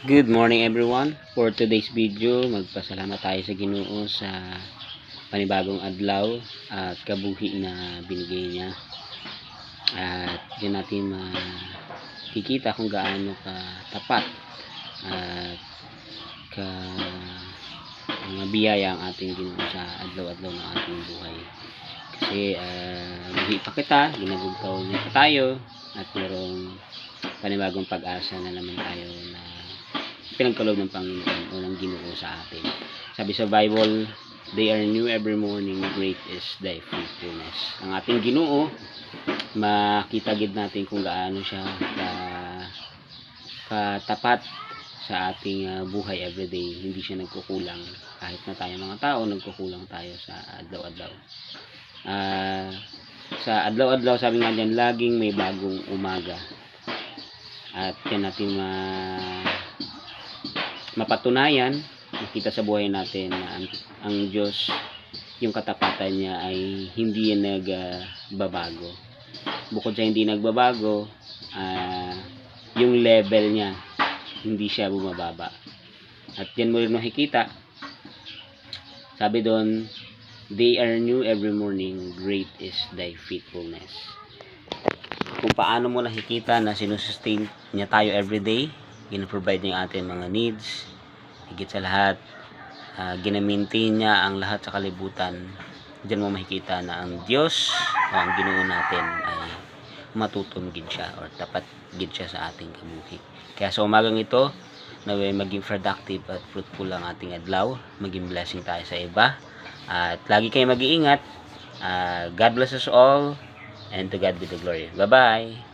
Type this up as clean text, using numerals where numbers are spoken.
Good morning everyone. For today's video, magpasalamat tayo sa Ginoo sa panibagong adlaw at kabuhi na binigay niya. At diyan natin makikita kung gaano katapat at ka mga biyaya ang ating Ginoo sa adlaw-adlaw ng ating buhay. Kasi buhi pa kita, ginagugtaw niya pa tayo at merong panibagong pag-asa na naman tayo na pinagkaloob ng Panginoon o ng Ginoo sa atin. Sabi sa Bible, they are new every morning, great is thy faithfulness. Ang ating Ginoo, makita gid natin kung gaano siya katapat sa ating buhay everyday. Hindi siya nagkukulang. Kahit na tayo mga tao, nagkukulang tayo sa adlaw-adlaw. Sa adlaw-adlaw, sabi nga dyan, laging may bagong umaga. At yan natin mapatunayan, makita sa buhay natin na ang Diyos, yung katapatan niya ay hindi yan nagbabago. Bukod sa hindi nagbabago, yung level niya, hindi siya bumababa. At yan mo rin makikita, sabi doon, they are new every morning, great is thy faithfulness. Kung paano mo nakikita na sinusustain niya tayo everyday, gina-provide niya ating mga needs, higit sa lahat gina-maintain niya ang lahat sa kalibutan. Diyan mo makikita na ang Diyos o ang Ginoo natin ay matutom gid siya or tapat gid siya sa ating kabuhi. Kaya sa umagang ito, naway maging productive at fruitful ang ating adlaw, maging blessing tayo sa iba, at lagi kayong mag-iingat. God bless us all, and to God be the glory. Bye bye.